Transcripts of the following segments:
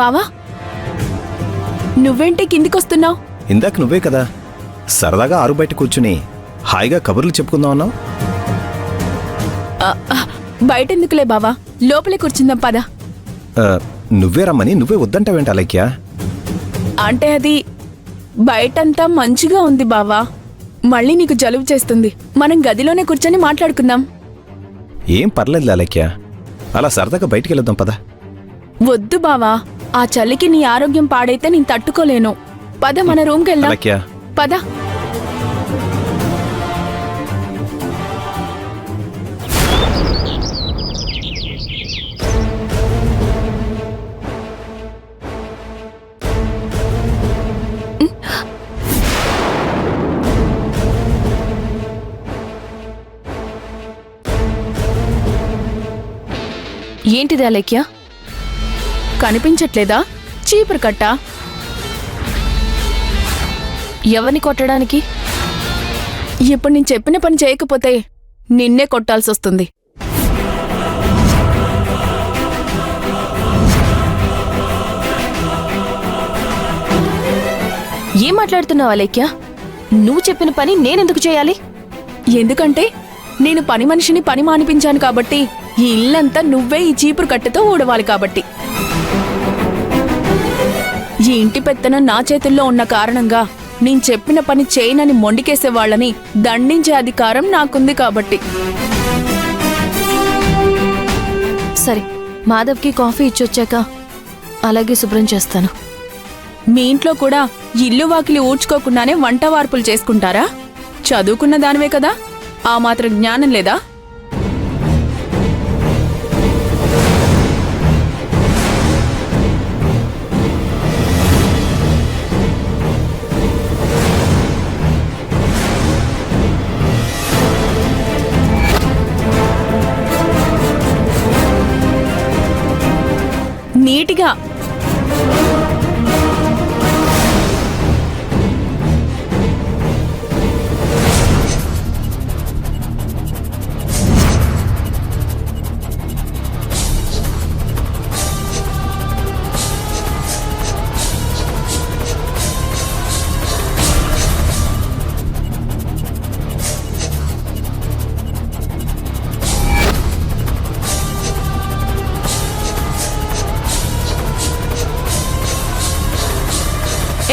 బావా, నువ్వేంటి కిందికొస్తున్నావు? ఇందాక నువ్వే కదా సరదాగా ఆరు బయట కూర్చుని హాయిగా కబుర్లు చెప్పుకుందాం అన్నావు. బయటెందుకులే బావా, లోపలే కూర్చుందాం పద. నువ్వే రమ్మని నువ్వే వద్దంటావేంటి అలైక్య? అంటే అది బయటంతా మంచిగా ఉంది బావా, మళ్ళీ నీకు జలుబు చేస్తుంది. మనం గదిలోనే కూర్చొని మాట్లాడుకుందాం. ఏం పర్లేదు అలైక్య, అలా సరదాగా బయటికి వెళ్దాం పద. వద్దు బావా, ఆ చలికి నీ ఆరోగ్యం పాడైతే నేను తట్టుకోలేను. పద మన రూమ్కి వెళ్దాం. అలైక్య పద. ఏంటిది అలైక్య? కనిపించట్లేదా? చీపురు కట్ట. ఎవరిని కొట్టడానికి? ఇప్పుడు నేను చెప్పిన పని చేయకపోతే నిన్నే కొట్టాల్సొస్తుంది. ఏం మాట్లాడుతున్నావు అలైక్య? నువ్వు చెప్పిన పని నేనెందుకు చేయాలి? ఎందుకంటే నేను పని మనిషిని పని మానిపించాను కాబట్టి, ఈ ఇల్లంతా నువ్వే ఈ చీపురు కట్టెతో ఊడవాలి కాబట్టి. ఈ ఇంటి పెత్తనం నా చేతుల్లో ఉన్న కారణంగా నేను చెప్పిన పని చేయనని మొండికేసే వాళ్ళని దండించే అధికారం నాకుంది కాబట్టి. సరే, మాధవ్కి కాఫీ ఇచ్చొచ్చాక అలాగే శుభ్రం చేస్తాను. మీ ఇంట్లో కూడా ఇల్లు వాకిలి ఊడ్చుకోకుండానే వంట వార్పులు చేసుకుంటారా? చదువుకున్న దానివే కదా, ఆ మాత్రం జ్ఞానం లేదా? నీటిగా.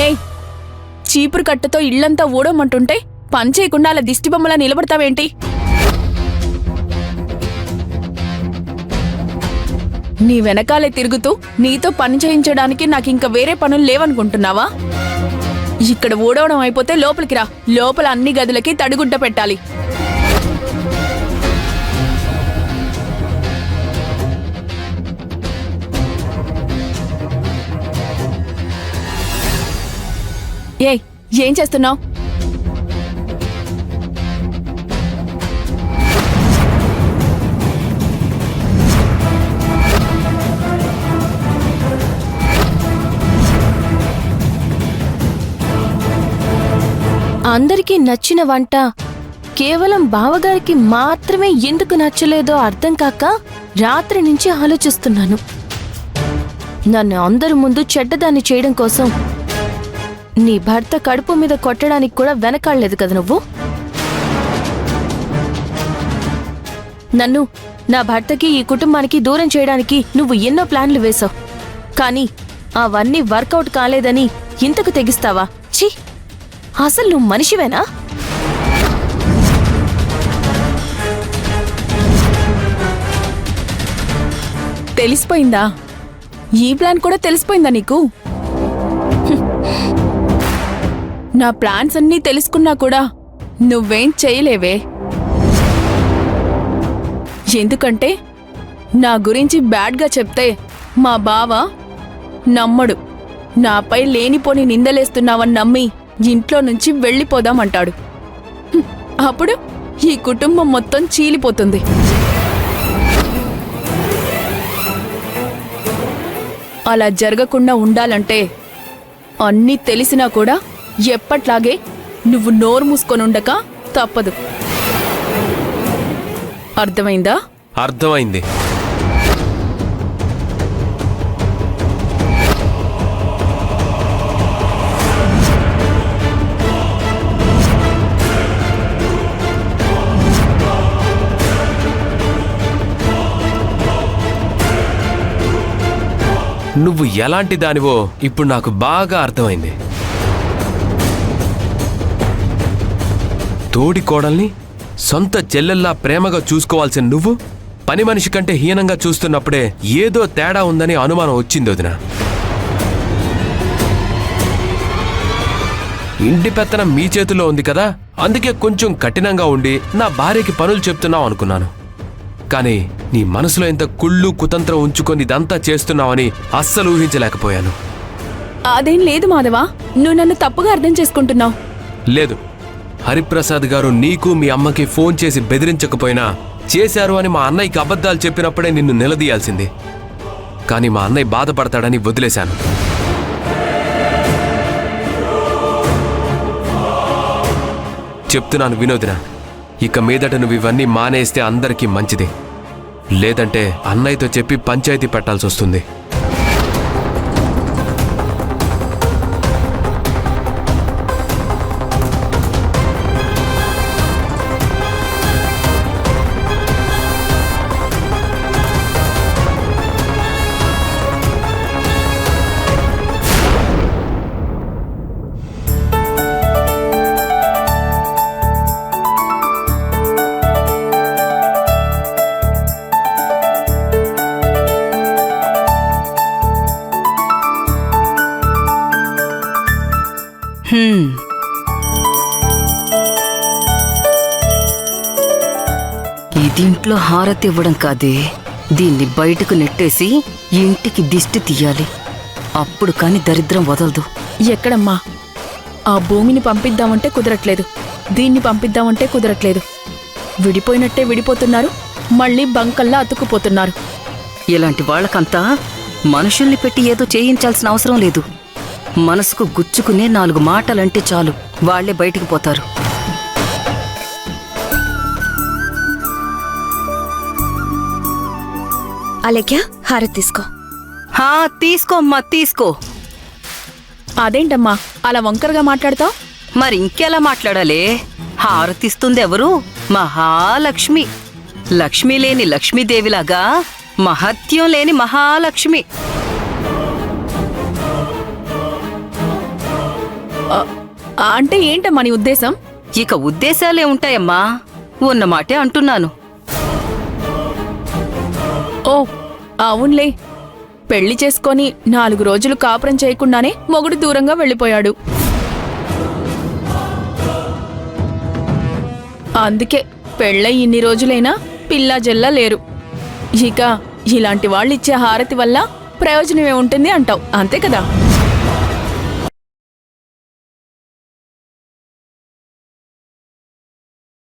ఏయ్, చీపురు కట్టతో ఇళ్లంతా ఊడమంటుంటే పని చేయకుండా అలా దిష్టిబొమ్మలా నిలబడతావేంటి? నీ వెనకాలే తిరుగుతూ నీతో పని చేయించడానికి నాకింక వేరే పనులు లేవనుకుంటున్నావా? ఇక్కడ ఊడవడం అయిపోతే లోపలికి రా. లోపల అన్ని గదులకి తడిగుడ్డ పెట్టాలి. ఏయ్, ఏం చేస్తున్నావు? అందరికీ నచ్చిన వంట కేవలం బావగారికి మాత్రమే ఎందుకు నచ్చలేదో అర్థం కాక రాత్రి నుంచి ఆలోచిస్తున్నాను. నన్ను అందరి ముందు చెడ్డదాన్ని చేయడం కోసం నీ భర్త కడుపు మీద కొట్టడానికి కూడా వెనకాడలేదు కదా నువ్వు. నన్ను, నా భర్తకి, ఈ కుటుంబానికి దూరం చేయడానికి నువ్వు ఎన్నో ప్లాన్లు వేశావు. కానీ అవన్నీ వర్కౌట్ కాలేదని ఇంతకు తెగిస్తావా? ఛీ, అసలు నువ్వు మనిషివేనా? తెలిసిపోయిందా? ఈ ప్లాన్ కూడా తెలిసిపోయిందా నీకు? నా ప్లాన్స్ అన్నీ తెలుసుకున్నా కూడా నువ్వేం చేయలేవే. ఎందుకంటే నా గురించి బ్యాడ్గా చెప్తే మా బావ నమ్మడు. నాపై లేనిపోని నిందలేస్తున్నావని నమ్మి ఇంట్లో నుంచి వెళ్ళిపోదామంటాడు. అప్పుడు ఈ కుటుంబం మొత్తం చీలిపోతుంది. అలా జరగకుండా ఉండాలంటే అన్నీ తెలిసినా కూడా ఎప్పట్లాగే నువ్వు నోరు మూసుకొనుండక తప్పదు. అర్థమైందా? అర్థమైంది. నువ్వు ఎలాంటి దానివో ఇప్పుడు నాకు బాగా అర్థమైంది. తోడి కోడల్ని సొంత చెల్లెల్లా ప్రేమగా చూసుకోవాల్సిన నువ్వు పని మనిషి కంటే హీనంగా చూస్తున్నప్పుడే ఏదో తేడా ఉందని అనుమానం వచ్చింది వదినా. ఇంటి పెత్తనం మీ చేతిలో ఉంది కదా, అందుకే కొంచెం కఠినంగా ఉండి నా భార్యకి పనులు చెప్తున్నావు అనుకున్నాను. కానీ నీ మనసులో ఎంత కుళ్ళు కుతంత్రం ఉంచుకొని ఇదంతా చేస్తున్నావని అస్సలు ఊహించలేకపోయాను. అదేం లేదు మాధవ, నువ్వు నన్ను తప్పుగా అర్థం చేసుకుంటున్నావు. లేదు, హరిప్రసాద్ గారు నీకు మీ అమ్మకి ఫోన్ చేసి బెదిరించకపోయినా చేశారు అని మా అన్నయ్యకి అబద్ధాలు చెప్పినప్పుడే నిన్ను నిలదీయాల్సింది. కానీ మా అన్నయ్య బాధపడతాడని వదిలేశాను. చెప్తున్నాను వినోదిన, ఇక మీదట నువ్వు ఇవన్నీ మానేస్తే అందరికీ మంచిది. లేదంటే అన్నయ్యతో చెప్పి పంచాయతీ పెట్టాల్సి వస్తుంది. దీంట్లో హారతి ఇవ్వడం కాదే, దీన్ని బయటకు నెట్టేసి ఇంటికి దిష్టి తీయాలి. అప్పుడు కాని దరిద్రం వదలదు. ఎక్కడమ్మా? ఆ భూమిని పంపిద్దామంటే కుదరట్లేదు, దీన్ని పంపిద్దామంటే కుదరట్లేదు. విడిపోయినట్టే విడిపోతున్నారు, మళ్ళీ బంకల్లా అతుక్కుపోతున్నారు. ఇలాంటి వాళ్ళకంతా మనుషుల్ని పెట్టి ఏదో చేయించాల్సిన అవసరం లేదు. మనసుకు గుచ్చుకునే 4 మాటలంటే చాలు, వాళ్లే బయటికి పోతారు. అలేఖ్య, హారతి తీసుకో. తీసుకోమ్మా, తీసుకో. అదేంటమ్మా అలా వంకరగా మాట్లాడతావు? మరి ఇంకెలా మాట్లాడాలే? హారతిస్తుంది ఎవరు? మహాలక్ష్మి. లక్ష్మి లేని లక్ష్మీదేవిలాగా మహత్యం లేని మహాలక్ష్మి. అంటే ఏంటమ్మా నీ ఉద్దేశం? ఇక ఉద్దేశాలే ఉంటాయమ్మా, ఉన్నమాటే అంటున్నాను. ఓ అవునులే, పెళ్లి చేసుకొని 4 రోజులు కాపురం చేయకుండానే మొగుడు దూరంగా వెళ్ళిపోయాడు. అందుకే పెళ్ళై ఇన్ని రోజులైనా పిల్లా జల్లా లేరు. ఇక ఇలాంటి వాళ్ళిచ్చే హారతి వల్ల ప్రయోజనమే ఉంటుంది అంటావు, అంతే కదా?